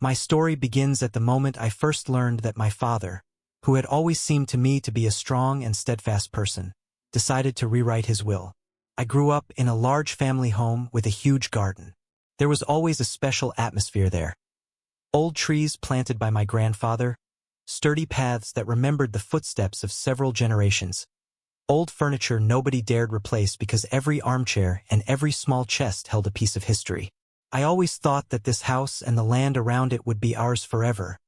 My story begins at the moment I first learned that my father, who had always seemed to me to be a strong and steadfast person, decided to rewrite his will. I grew up in a large family home with a huge garden. There was always a special atmosphere there. Old trees planted by my grandfather, sturdy paths that remembered the footsteps of several generations, old furniture nobody dared replace because every armchair and every small chest held a piece of history. I always thought that this house and the land around it would be ours forever,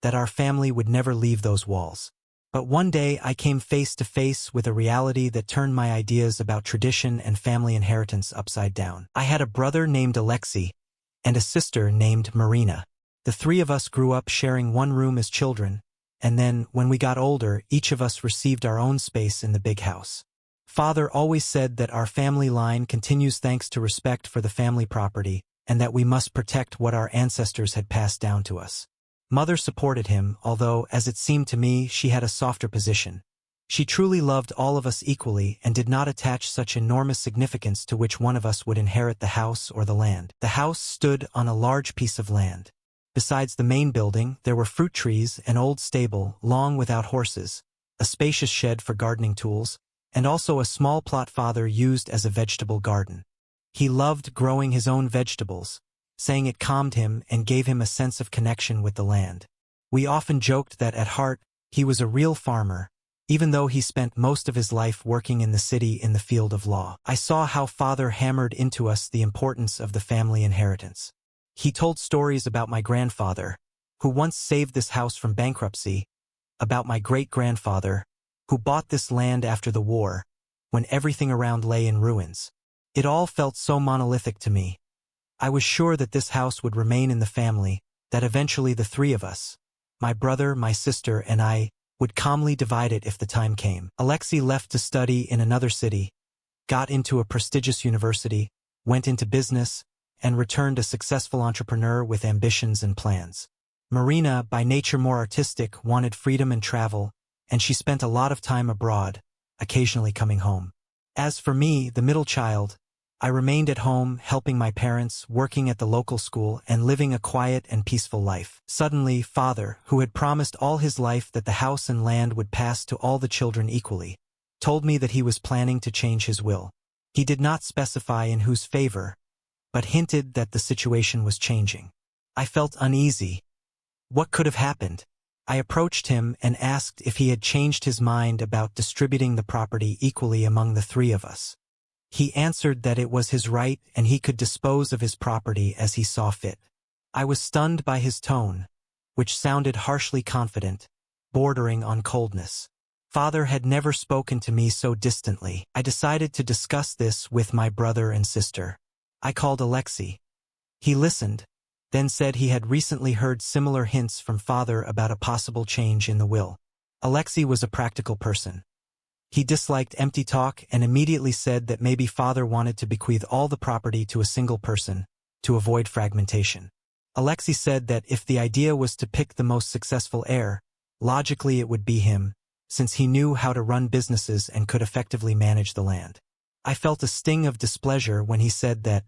that our family would never leave those walls. But one day I came face to face with a reality that turned my ideas about tradition and family inheritance upside down. I had a brother named Alexei and a sister named Marina. The three of us grew up sharing one room as children, and then, when we got older, each of us received our own space in the big house. Father always said that our family line continues thanks to respect for the family property, and that we must protect what our ancestors had passed down to us. Mother supported him, although, as it seemed to me, she had a softer position. She truly loved all of us equally and did not attach such enormous significance to which one of us would inherit the house or the land. The house stood on a large piece of land. Besides the main building, there were fruit trees, an old stable, long without horses, a spacious shed for gardening tools, and also a small plot father used as a vegetable garden. He loved growing his own vegetables, saying it calmed him and gave him a sense of connection with the land. We often joked that at heart, he was a real farmer, even though he spent most of his life working in the city in the field of law. I saw how Father hammered into us the importance of the family inheritance. He told stories about my grandfather, who once saved this house from bankruptcy, about my great-grandfather, who bought this land after the war, when everything around lay in ruins. It all felt so monolithic to me. I was sure that this house would remain in the family, that eventually the three of us, my brother, my sister, and I, would calmly divide it if the time came. Alexei left to study in another city, got into a prestigious university, went into business, and returned a successful entrepreneur with ambitions and plans. Marina, by nature more artistic, wanted freedom and travel, and she spent a lot of time abroad, occasionally coming home. As for me, the middle child, I remained at home, helping my parents, working at the local school, and living a quiet and peaceful life. Suddenly, Father, who had promised all his life that the house and land would pass to all the children equally, told me that he was planning to change his will. He did not specify in whose favor, but hinted that the situation was changing. I felt uneasy. What could have happened? I approached him and asked if he had changed his mind about distributing the property equally among the three of us. He answered that it was his right and he could dispose of his property as he saw fit. I was stunned by his tone, which sounded harshly confident, bordering on coldness. Father had never spoken to me so distantly. I decided to discuss this with my brother and sister. I called Alexei. He listened, then said he had recently heard similar hints from Father about a possible change in the will. Alexei was a practical person. He disliked empty talk and immediately said that maybe Father wanted to bequeath all the property to a single person, to avoid fragmentation. Alexei said that if the idea was to pick the most successful heir, logically it would be him, since he knew how to run businesses and could effectively manage the land. I felt a sting of displeasure when he said that,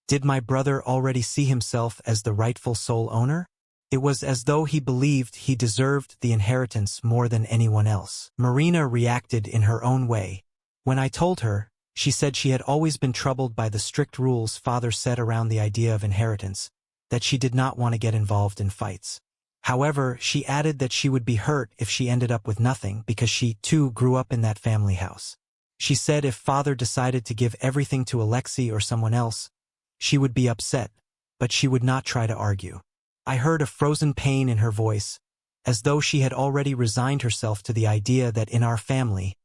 did my brother already see himself as the rightful sole owner? It was as though he believed he deserved the inheritance more than anyone else. Marina reacted in her own way. When I told her, she said she had always been troubled by the strict rules Father set around the idea of inheritance, that she did not want to get involved in fights. However, she added that she would be hurt if she ended up with nothing because she, too, grew up in that family house. She said if Father decided to give everything to Alexei or someone else, she would be upset, but she would not try to argue. I heard a frozen pain in her voice, as though she had already resigned herself to the idea that in our family,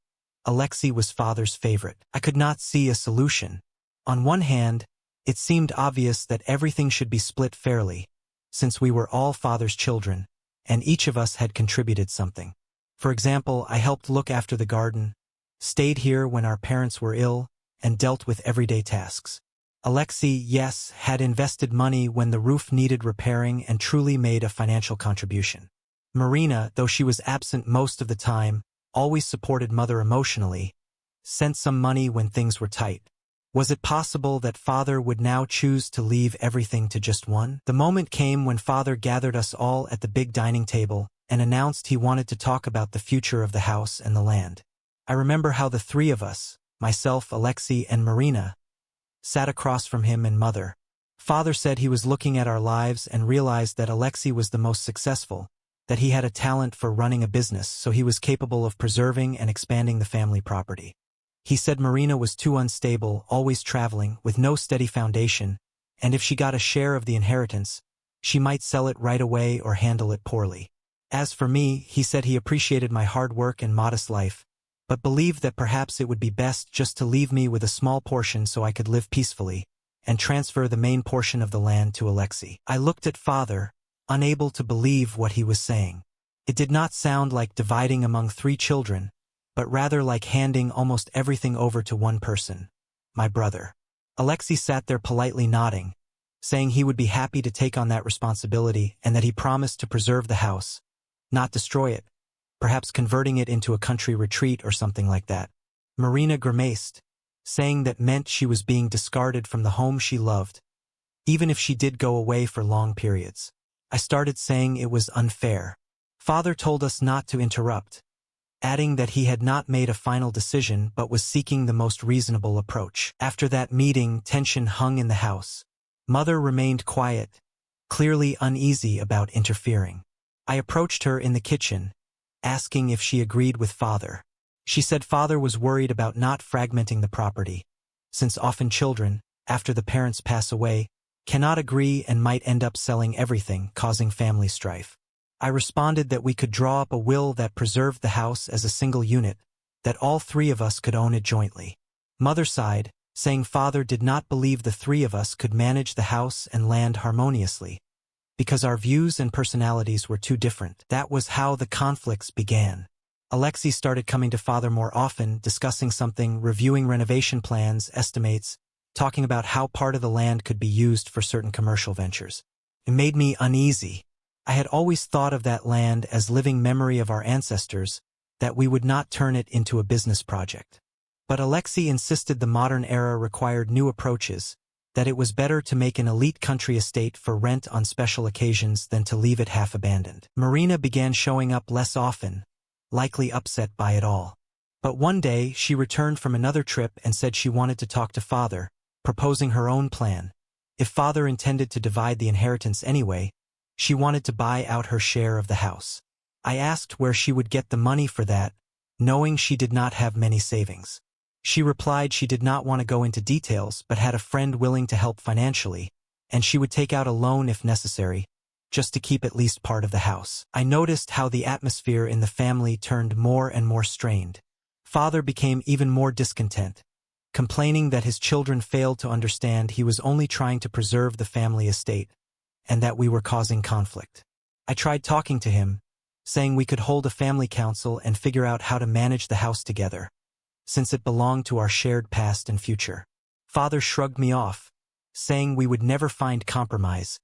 Alexei was Father's favorite. I could not see a solution. On one hand, it seemed obvious that everything should be split fairly, since we were all Father's children, and each of us had contributed something. For example, I helped look after the garden, stayed here when our parents were ill, and dealt with everyday tasks. Alexei, yes, had invested money when the roof needed repairing and truly made a financial contribution. Marina, though she was absent most of the time, always supported Mother emotionally, sent some money when things were tight. Was it possible that father would now choose to leave everything to just one? The moment came when father gathered us all at the big dining table and announced he wanted to talk about the future of the house and the land. I remember how the three of us, myself, Alexei, and Marina, sat across from him and mother. Father said he was looking at our lives and realized that Alexei was the most successful, that he had a talent for running a business, so he was capable of preserving and expanding the family property. He said Marina was too unstable, always traveling, with no steady foundation, and if she got a share of the inheritance, she might sell it right away or handle it poorly. As for me, he said he appreciated my hard work and modest life, but believed that perhaps it would be best just to leave me with a small portion so I could live peacefully, and transfer the main portion of the land to Alexei. I looked at father, unable to believe what he was saying. It did not sound like dividing among 3 children, but rather like handing almost everything over to one person, my brother. Alexei sat there politely nodding, saying he would be happy to take on that responsibility and that he promised to preserve the house, not destroy it, perhaps converting it into a country retreat or something like that. Marina grimaced, saying that meant she was being discarded from the home she loved, even if she did go away for long periods. I started saying it was unfair. Father told us not to interrupt, adding that he had not made a final decision but was seeking the most reasonable approach. After that meeting, tension hung in the house. Mother remained quiet, clearly uneasy about interfering. I approached her in the kitchen, asking if she agreed with father. She said father was worried about not fragmenting the property, since often children, after the parents pass away, cannot agree and might end up selling everything, causing family strife. I responded that we could draw up a will that preserved the house as a single unit, that all 3 of us could own it jointly. Mother sighed, saying father did not believe the 3 of us could manage the house and land harmoniously, because our views and personalities were too different. That was how the conflicts began. Alexei started coming to father more often, discussing something, reviewing renovation plans, estimates, talking about how part of the land could be used for certain commercial ventures. It made me uneasy. I had always thought of that land as living memory of our ancestors, that we would not turn it into a business project. But Alexei insisted the modern era required new approaches, that it was better to make an elite country estate for rent on special occasions than to leave it half-abandoned. Marina began showing up less often, likely upset by it all. But one day she returned from another trip and said she wanted to talk to father, proposing her own plan. If father intended to divide the inheritance anyway, she wanted to buy out her share of the house. I asked where she would get the money for that, knowing she did not have many savings. She replied she did not want to go into details but had a friend willing to help financially, and she would take out a loan if necessary, just to keep at least part of the house. I noticed how the atmosphere in the family turned more and more strained. Father became even more discontent, complaining that his children failed to understand he was only trying to preserve the family estate, and that we were causing conflict. I tried talking to him, saying we could hold a family council and figure out how to manage the house together, since it belonged to our shared past and future. Father shrugged me off, saying we would never find compromise,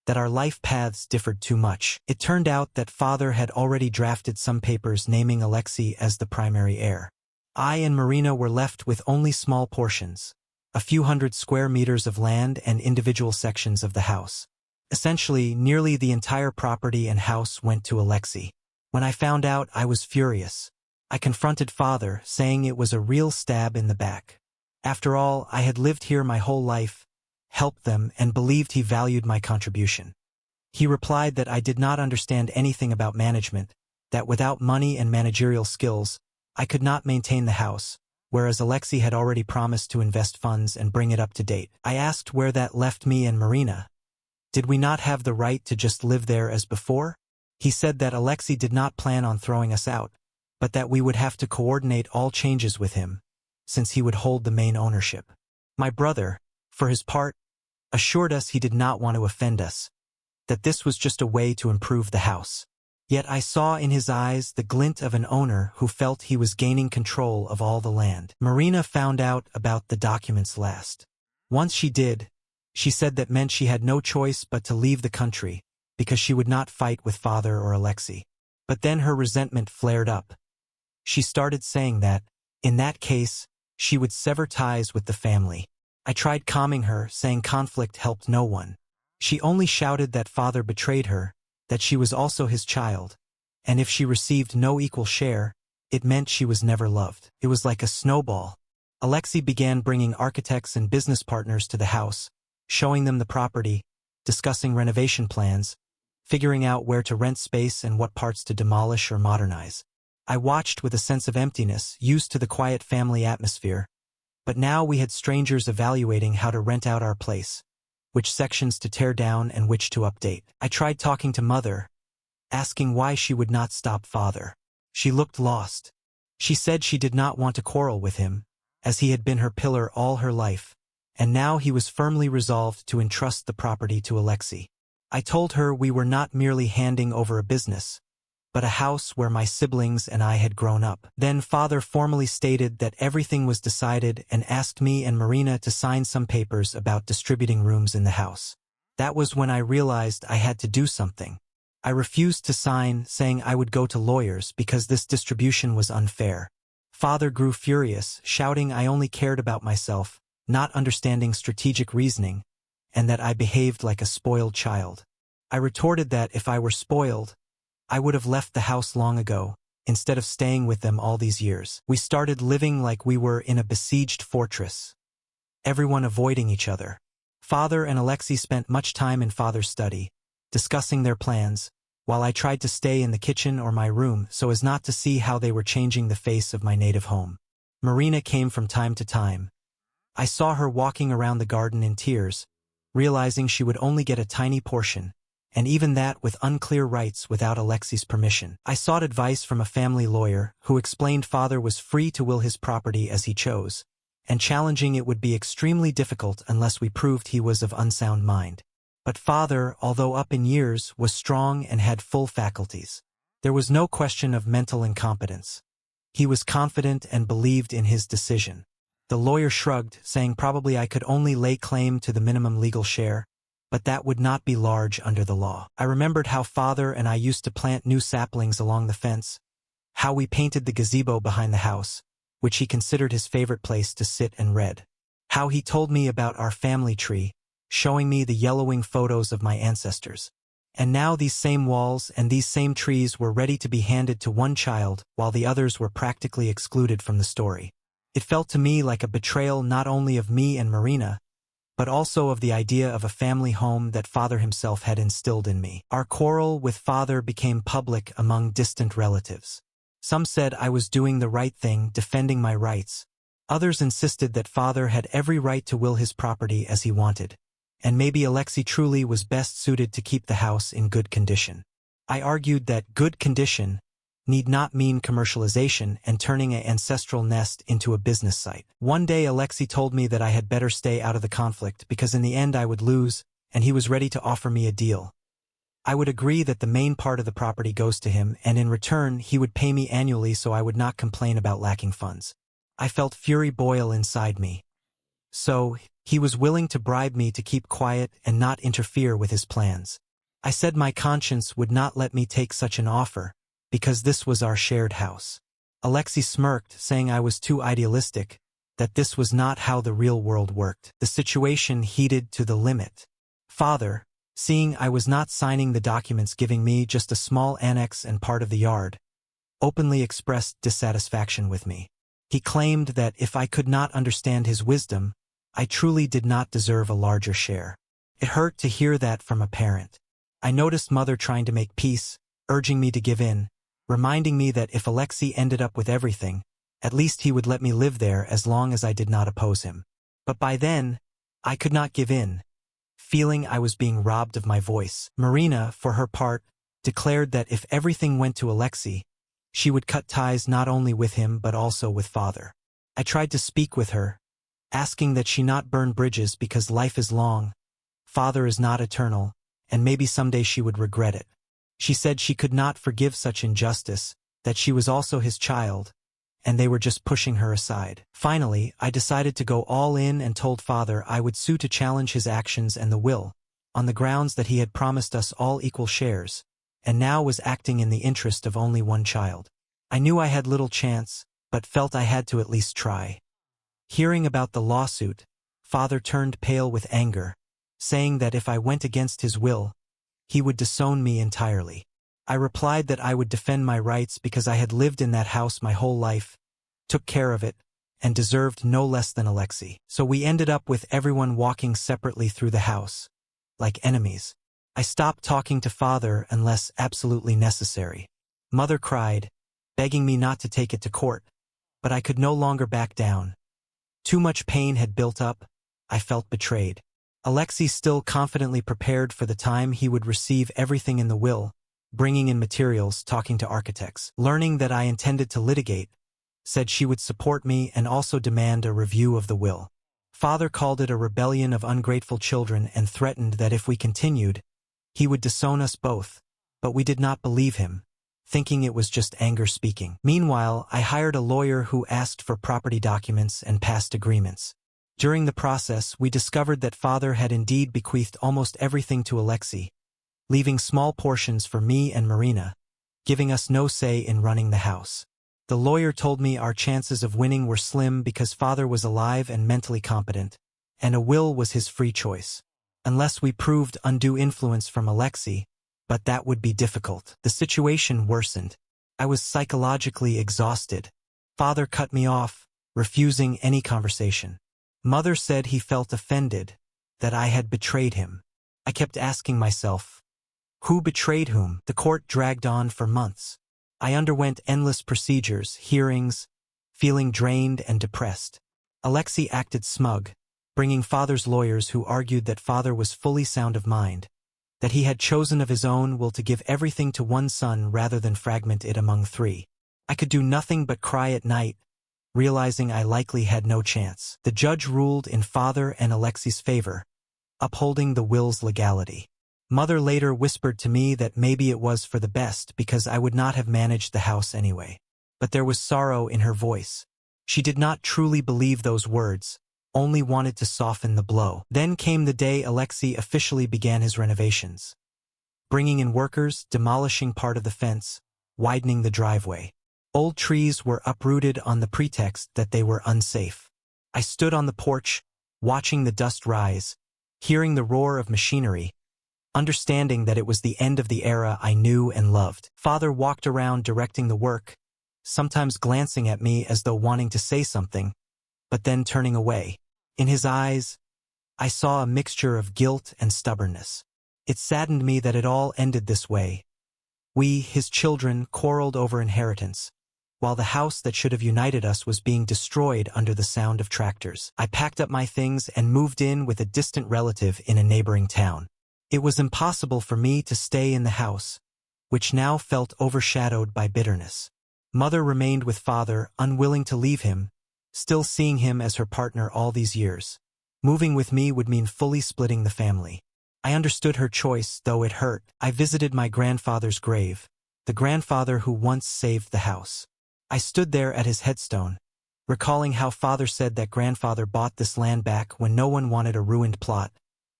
that our life paths differed too much. It turned out that father had already drafted some papers naming Alexei as the primary heir. I and Marina were left with only small portions, a few hundred square meters of land and individual sections of the house. Essentially, nearly the entire property and house went to Alexei. When I found out, I was furious. I confronted father, saying it was a real stab in the back. After all, I had lived here my whole life, helped them, and believed he valued my contribution. He replied that I did not understand anything about management, that without money and managerial skills, I could not maintain the house, whereas Alexei had already promised to invest funds and bring it up to date. I asked where that left me and Marina. Did we not have the right to just live there as before? He said that Alexei did not plan on throwing us out, but that we would have to coordinate all changes with him, since he would hold the main ownership. My brother, for his part, assured us he did not want to offend us, that this was just a way to improve the house. Yet I saw in his eyes the glint of an owner who felt he was gaining control of all the land. Marina found out about the documents last. Once she did, she said that meant she had no choice but to leave the country, because she would not fight with father or Alexei. But then her resentment flared up. She started saying that, in that case, she would sever ties with the family. I tried calming her, saying conflict helped no one. She only shouted that father betrayed her, that she was also his child, and if she received no equal share, it meant she was never loved. It was like a snowball. Alexei began bringing architects and business partners to the house, showing them the property, discussing renovation plans, figuring out where to rent space and what parts to demolish or modernize. I watched with a sense of emptiness, used to the quiet family atmosphere, but now we had strangers evaluating how to rent out our place, which sections to tear down and which to update. I tried talking to Mother, asking why she would not stop Father. She looked lost. She said she did not want to quarrel with him, as he had been her pillar all her life, and now he was firmly resolved to entrust the property to Alexei. I told her we were not merely handing over a business, but a house where my siblings and I had grown up. Then Father formally stated that everything was decided and asked me and Marina to sign some papers about distributing rooms in the house. That was when I realized I had to do something. I refused to sign, saying I would go to lawyers because this distribution was unfair. Father grew furious, shouting I only cared about myself, not understanding strategic reasoning, and that I behaved like a spoiled child. I retorted that if I were spoiled, I would have left the house long ago, instead of staying with them all these years. We started living like we were in a besieged fortress, everyone avoiding each other. Father and Alexei spent much time in Father's study, discussing their plans, while I tried to stay in the kitchen or my room so as not to see how they were changing the face of my native home. Marina came from time to time. I saw her walking around the garden in tears, realizing she would only get a tiny portion, and even that with unclear rights without Alexei's permission. I sought advice from a family lawyer who explained Father was free to will his property as he chose, and challenging it would be extremely difficult unless we proved he was of unsound mind. But Father, although up in years, was strong and had full faculties. There was no question of mental incompetence. He was confident and believed in his decision. The lawyer shrugged, saying probably I could only lay claim to the minimum legal share, but that would not be large under the law. I remembered how Father and I used to plant new saplings along the fence, how we painted the gazebo behind the house, which he considered his favorite place to sit and read, how he told me about our family tree, showing me the yellowing photos of my ancestors. And now these same walls and these same trees were ready to be handed to one child, while the others were practically excluded from the story. It felt to me like a betrayal not only of me and Marina, but also of the idea of a family home that Father himself had instilled in me. Our quarrel with Father became public among distant relatives. Some said I was doing the right thing, defending my rights. Others insisted that Father had every right to will his property as he wanted, and maybe Alexei truly was best suited to keep the house in good condition. I argued that good condition need not mean commercialization and turning an ancestral nest into a business site. One day Alexei told me that I had better stay out of the conflict because in the end I would lose, and he was ready to offer me a deal. I would agree that the main part of the property goes to him, and in return he would pay me annually so I would not complain about lacking funds. I felt fury boil inside me. So, he was willing to bribe me to keep quiet and not interfere with his plans. I said my conscience would not let me take such an offer, because this was our shared house. Alexei smirked, saying I was too idealistic, that this was not how the real world worked. The situation heated to the limit. Father, seeing I was not signing the documents giving me just a small annex and part of the yard, openly expressed dissatisfaction with me. He claimed that if I could not understand his wisdom, I truly did not deserve a larger share. It hurt to hear that from a parent. I noticed Mother trying to make peace, urging me to give in, reminding me that if Alexei ended up with everything, at least he would let me live there as long as I did not oppose him. But by then, I could not give in, feeling I was being robbed of my voice. Marina, for her part, declared that if everything went to Alexei, she would cut ties not only with him but also with Father. I tried to speak with her, asking that she not burn bridges because life is long, Father is not eternal, and maybe someday she would regret it. She said she could not forgive such injustice, that she was also his child, and they were just pushing her aside. Finally, I decided to go all in and told Father I would sue to challenge his actions and the will, on the grounds that he had promised us all equal shares, and now was acting in the interest of only one child. I knew I had little chance, but felt I had to at least try. Hearing about the lawsuit, Father turned pale with anger, saying that if I went against his will, he would disown me entirely. I replied that I would defend my rights because I had lived in that house my whole life, took care of it, and deserved no less than Alexei. So we ended up with everyone walking separately through the house, like enemies. I stopped talking to Father unless absolutely necessary. Mother cried, begging me not to take it to court, but I could no longer back down. Too much pain had built up. I felt betrayed. Alexei still confidently prepared for the time he would receive everything in the will, bringing in materials, talking to architects. Learning that I intended to litigate, said she would support me and also demand a review of the will. Father called it a rebellion of ungrateful children and threatened that if we continued, he would disown us both, but we did not believe him, thinking it was just anger speaking. Meanwhile, I hired a lawyer who asked for property documents and past agreements. During the process, we discovered that Father had indeed bequeathed almost everything to Alexei, leaving small portions for me and Marina, giving us no say in running the house. The lawyer told me our chances of winning were slim because Father was alive and mentally competent, and a will was his free choice. Unless we proved undue influence from Alexei, but that would be difficult. The situation worsened. I was psychologically exhausted. Father cut me off, refusing any conversation. Mother said he felt offended, that I had betrayed him. I kept asking myself, who betrayed whom? The court dragged on for months. I underwent endless procedures, hearings, feeling drained and depressed. Alexei acted smug, bringing Father's lawyers who argued that Father was fully sound of mind, that he had chosen of his own will to give everything to one son rather than fragment it among three. I could do nothing but cry at night, realizing I likely had no chance. The judge ruled in Father and Alexei's favor, upholding the will's legality. Mother later whispered to me that maybe it was for the best because I would not have managed the house anyway. But there was sorrow in her voice. She did not truly believe those words, only wanted to soften the blow. Then came the day Alexei officially began his renovations. Bringing in workers, demolishing part of the fence, widening the driveway. Old trees were uprooted on the pretext that they were unsafe. I stood on the porch, watching the dust rise, hearing the roar of machinery, understanding that it was the end of the era I knew and loved. Father walked around directing the work, sometimes glancing at me as though wanting to say something, but then turning away. In his eyes, I saw a mixture of guilt and stubbornness. It saddened me that it all ended this way. We, his children, quarreled over inheritance, while the house that should have united us was being destroyed under the sound of tractors. I packed up my things and moved in with a distant relative in a neighboring town. It was impossible for me to stay in the house, which now felt overshadowed by bitterness. Mother remained with Father, unwilling to leave him, still seeing him as her partner all these years. Moving with me would mean fully splitting the family. I understood her choice, though it hurt. I visited my grandfather's grave, the grandfather who once saved the house. I stood there at his headstone, recalling how Father said that grandfather bought this land back when no one wanted a ruined plot,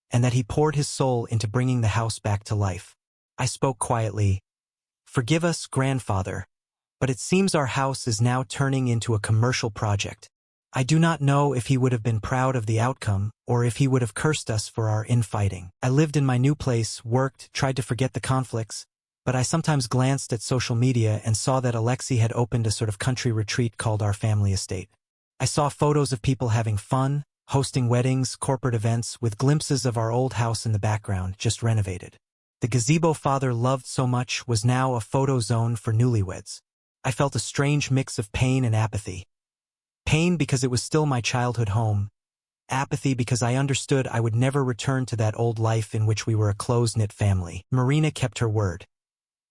and that he poured his soul into bringing the house back to life. I spoke quietly, "Forgive us, grandfather, but it seems our house is now turning into a commercial project." I do not know if he would have been proud of the outcome, or if he would have cursed us for our infighting. I lived in my new place, worked, tried to forget the conflicts, but I sometimes glanced at social media and saw that Alexei had opened a sort of country retreat called our family estate. I saw photos of people having fun, hosting weddings, corporate events, with glimpses of our old house in the background, just renovated. The gazebo Father loved so much was now a photo zone for newlyweds. I felt a strange mix of pain and apathy. Pain because it was still my childhood home. Apathy because I understood I would never return to that old life in which we were a close-knit family. Marina kept her word.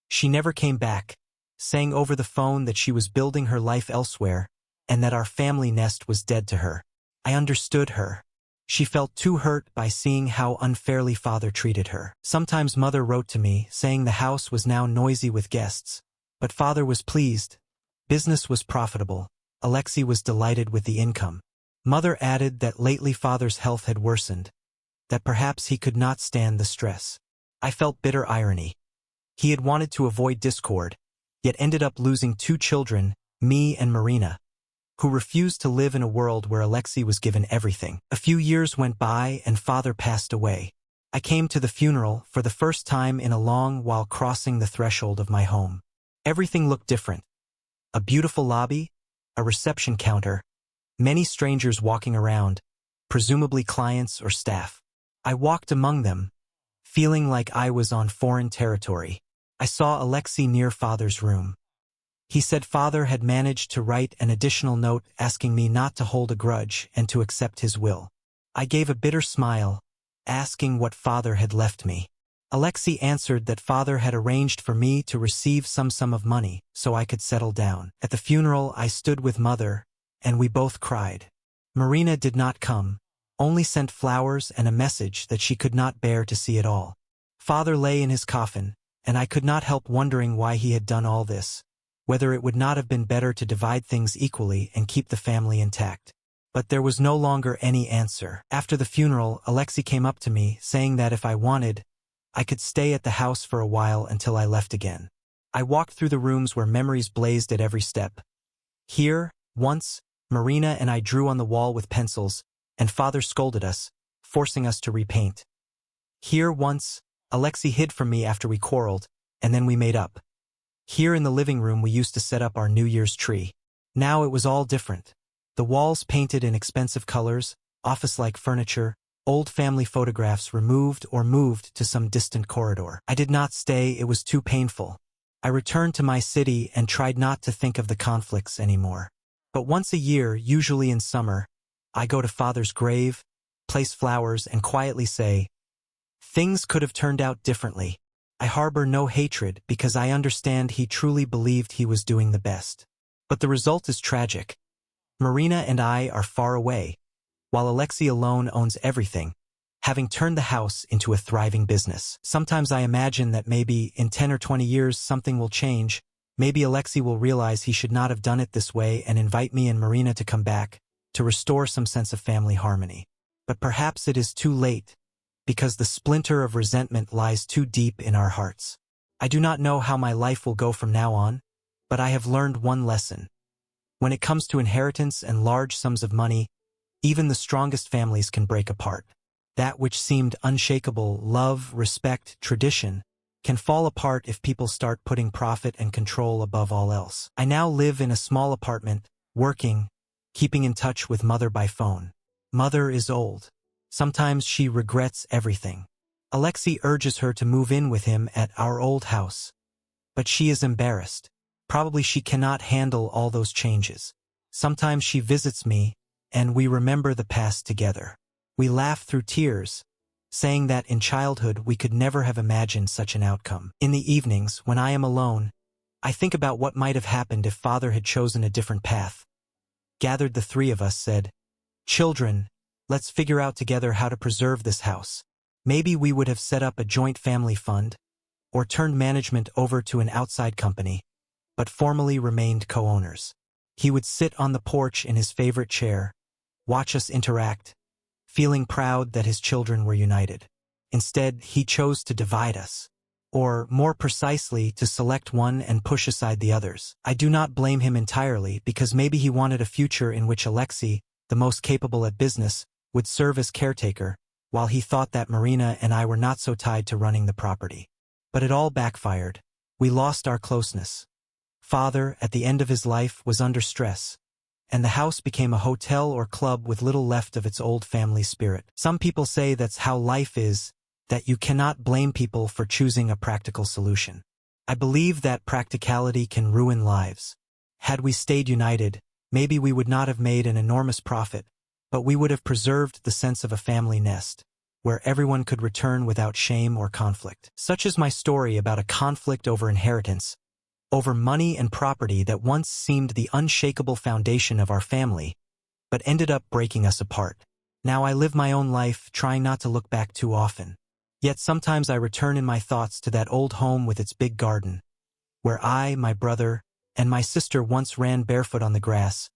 She never came back, saying over the phone that she was building her life elsewhere, and that our family nest was dead to her. I understood her. She felt too hurt by seeing how unfairly Father treated her. Sometimes Mother wrote to me, saying the house was now noisy with guests, but Father was pleased. Business was profitable. Alexei was delighted with the income. Mother added that lately Father's health had worsened, that perhaps he could not stand the stress. I felt bitter irony. He had wanted to avoid discord, yet ended up losing 2 children, me and Marina. who refused to live in a world where Alexei was given everything. A few years went by and father passed away. I came to the funeral for the first time in a long while crossing the threshold of my home. Everything looked different. A beautiful lobby, a reception counter, many strangers walking around, presumably clients or staff. I walked among them, feeling like I was on foreign territory. I saw Alexei near father's room. He said father had managed to write an additional note asking me not to hold a grudge and to accept his will. I gave a bitter smile, asking what father had left me. Alexei answered that father had arranged for me to receive some sum of money so I could settle down. At the funeral, I stood with mother, and we both cried. Marina did not come, only sent flowers and a message that she could not bear to see it all. Father lay in his coffin, and I could not help wondering why he had done all this, whether it would not have been better to divide things equally and keep the family intact. But there was no longer any answer. After the funeral, Alexei came up to me, saying that if I wanted, I could stay at the house for a while until I left again. I walked through the rooms where memories blazed at every step. Here, once, Marina and I drew on the wall with pencils, and father scolded us, forcing us to repaint. Here, once, Alexei hid from me after we quarreled, and then we made up. Here in the living room we used to set up our New Year's tree. Now it was all different. The walls painted in expensive colors, office-like furniture, old family photographs removed or moved to some distant corridor. I did not stay, it was too painful. I returned to my city and tried not to think of the conflicts anymore. But once a year, usually in summer, I go to father's grave, place flowers, and quietly say, "Things could have turned out differently." I harbor no hatred because I understand he truly believed he was doing the best. But the result is tragic. Marina and I are far away, while Alexei alone owns everything, having turned the house into a thriving business. Sometimes I imagine that maybe in 10 or 20 years something will change. Maybe Alexei will realize he should not have done it this way and invite me and Marina to come back, to restore some sense of family harmony. But perhaps it is too late, because the splinter of resentment lies too deep in our hearts. I do not know how my life will go from now on, but I have learned one lesson. When it comes to inheritance and large sums of money, even the strongest families can break apart. That which seemed unshakable, love, respect, tradition, can fall apart if people start putting profit and control above all else. I now live in a small apartment, working, keeping in touch with mother by phone. Mother is old. Sometimes she regrets everything. Alexei urges her to move in with him at our old house. But she is embarrassed. Probably she cannot handle all those changes. Sometimes she visits me, and we remember the past together. We laugh through tears, saying that in childhood we could never have imagined such an outcome. In the evenings, when I am alone, I think about what might have happened if father had chosen a different path. Gathered the three of us, said, "Children, let's figure out together how to preserve this house." Maybe we would have set up a joint family fund, or turned management over to an outside company, but formally remained co-owners. He would sit on the porch in his favorite chair, watch us interact, feeling proud that his children were united. Instead, he chose to divide us, or, more precisely, to select one and push aside the others. I do not blame him entirely, because maybe he wanted a future in which Alexei, the most capable at business, would serve as caretaker, while he thought that Marina and I were not so tied to running the property. But it all backfired. We lost our closeness. Father, at the end of his life, was under stress, and the house became a hotel or club with little left of its old family spirit. Some people say that's how life is, that you cannot blame people for choosing a practical solution. I believe that practicality can ruin lives. Had we stayed united, maybe we would not have made an enormous profit, but we would have preserved the sense of a family nest, where everyone could return without shame or conflict. Such is my story about a conflict over inheritance, over money and property that once seemed the unshakable foundation of our family, but ended up breaking us apart. Now I live my own life, trying not to look back too often. Yet sometimes I return in my thoughts to that old home with its big garden, where I, my brother, and my sister once ran barefoot on the grass,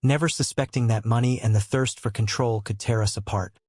never suspecting that money and the thirst for control could tear us apart.